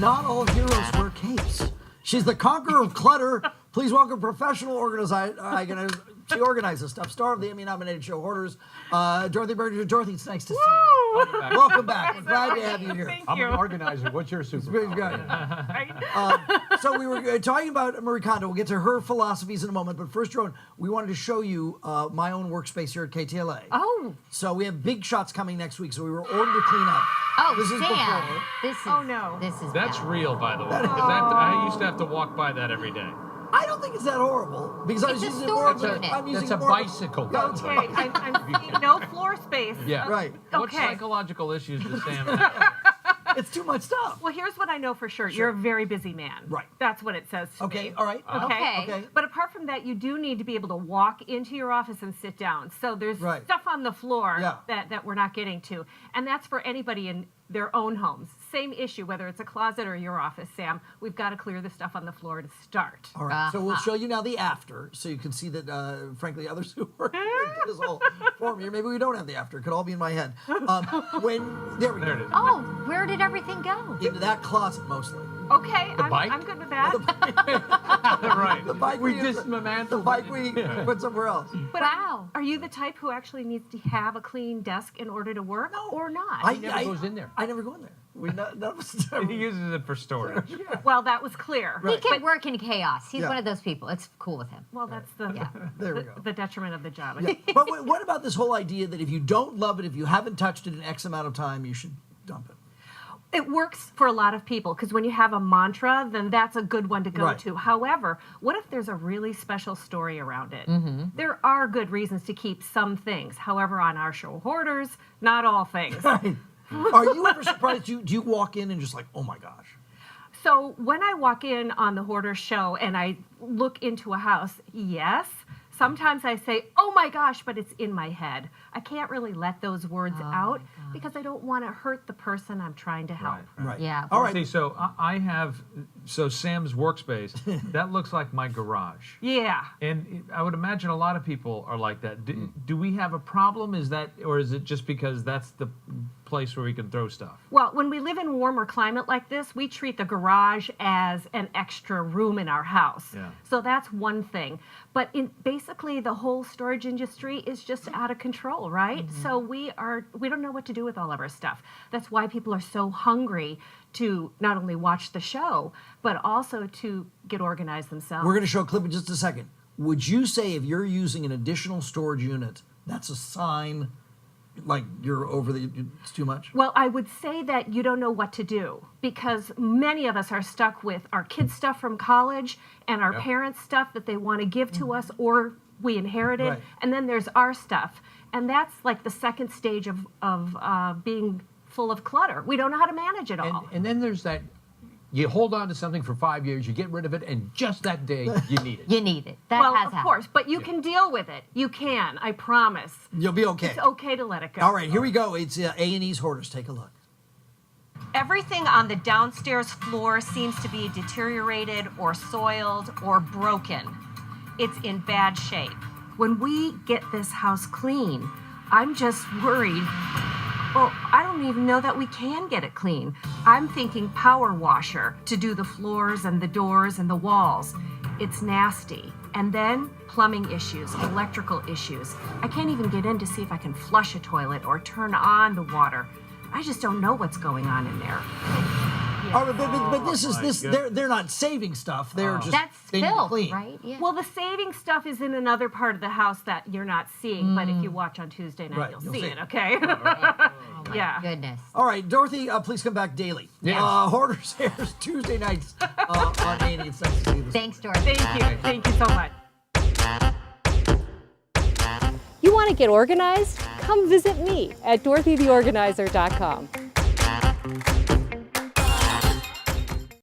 not all heroes wear capes. She's the conqueror of clutter. Please welcome professional organizer. She organizes stuff. Star of the Emmy-nominated show Hoarders, Dorothy The Organizer. Dorothy, it's nice to see you. Welcome back. We're glad to have you here. I'm an organizer. What's your superpower? So we were talking about Marie Kondo. We'll get to her philosophies in a moment. But first, Joan, we wanted to show you my own workspace here at KTLA. Oh. So we have big shots coming next week. So we were ordered to clean up. Oh, this is Sam. before. This is, Oh, no. This is That's bad. real, by the way. 'Cause I used to have to walk by that every day. I don't think it's that horrible because I was It's a using it more. storage unit. I'm using That's it a more- bicycle. Yeah, it's a Okay, I'm seeing no floor space. Yeah. Right. What Okay. psychological issues does Sam have? It's too much stuff. Well, here's what I know for sure. You're a very busy man. Right. That's what it says to Okay. me. All right. Okay. Okay. But apart from that, you do need to be able to walk into your office and sit down. So there's Right. stuff on the floor Yeah. that we're not getting to. And that's for anybody in their own homes. Same issue, whether it's a closet or your office, Sam. We've got to clear the stuff on the floor to start. All right. So we'll show you now the after, so you can see that, frankly, others who work here did this whole form here. Maybe we don't have the after. It could all be in my head. There we There go. it is. Oh, where did everything go? Into that closet mostly. Okay, bike? I'm good with that. Right. The bike We we dismantled the bike we put somewhere else. But Wow. are you the type who actually needs to have a clean desk in order to work or not? I never goes in there. I never go in there. None of us He uses it for storage. Well, that was clear. He can work in chaos. He's Yeah. one of those people. It's cool with him. Well, that's the There we go. the detriment of the job. Yeah. But what about this whole idea that if you don't love it, if you haven't touched it in X amount of time, you should dump it? It works for a lot of people because when you have a mantra, then that's a good one to go Right. to. However, what if there's a really special story around it? Mm-hmm. There are good reasons to keep some things. However, on our show Hoarders, not all things. Right. Are you ever surprised? Do you walk in and just like, oh my gosh? So when I walk in on the Hoarders show and I look into a house, yes, sometimes I say, oh my gosh, but it's in my head. I can't really let those words out because I don't want to hurt the person I'm trying to help. Right. Yeah. All right. See, so I have, Sam's workspace, that looks like my garage. Yeah. And I would imagine a lot of people are like that. Do we have a problem? Is that, or is it just because that's the place where we can throw stuff? Well, when we live in warmer climate like this, we treat the garage as an extra room in our house. Yeah. So that's one thing. But basically, the whole storage industry is just out of control, right? So we don't know what to do with all of our stuff. That's why people are so hungry to not only watch the show, but also to get organized themselves. We're going to show a clip in just a second. Would you say if you're using an additional storage unit, that's a sign like you're it's too much? Well, I would say that you don't know what to do because many of us are stuck with our kids' stuff from college and our parents' stuff that they want to give to us or we inherited, Right. and then there's our stuff. And that's like the second stage of being full of clutter. We don't know how to manage it all. And then there's that, you hold on to something for 5 years, you get rid of it, and just that day, you need it. You need it. That well, has of happened. course, but you can deal with it. You can, I promise. You'll be okay. It's okay to let it go. All right, here we go. It's A&E's Hoarders. Take a look. Everything on the downstairs floor seems to be deteriorated or soiled or broken. It's in bad shape. When we get this house clean, I'm just worried. Well, I don't even know that we can get it clean. I'm thinking power washer to do the floors and the doors and the walls. It's nasty. And then plumbing issues, electrical issues. I can't even get in to see if I can flush a toilet or turn on the water. I just don't know what's going on in there. All right, but this. They're not saving stuff. They're just That's they need to filth, clean. right? Yeah. Well, the saving stuff is in another part of the house that you're not seeing, but if you watch on Tuesday night, Right, you'll you'll see see it, it. okay? Oh my Yeah. goodness. All right, Dorothy, please come back daily. Yes. Hoarders airs Tuesday nights on A&E. It's nice to see you this Thanks, Dorothy. Thank you so much. You want to get organized? Come visit me at dorothytheorganizer.com.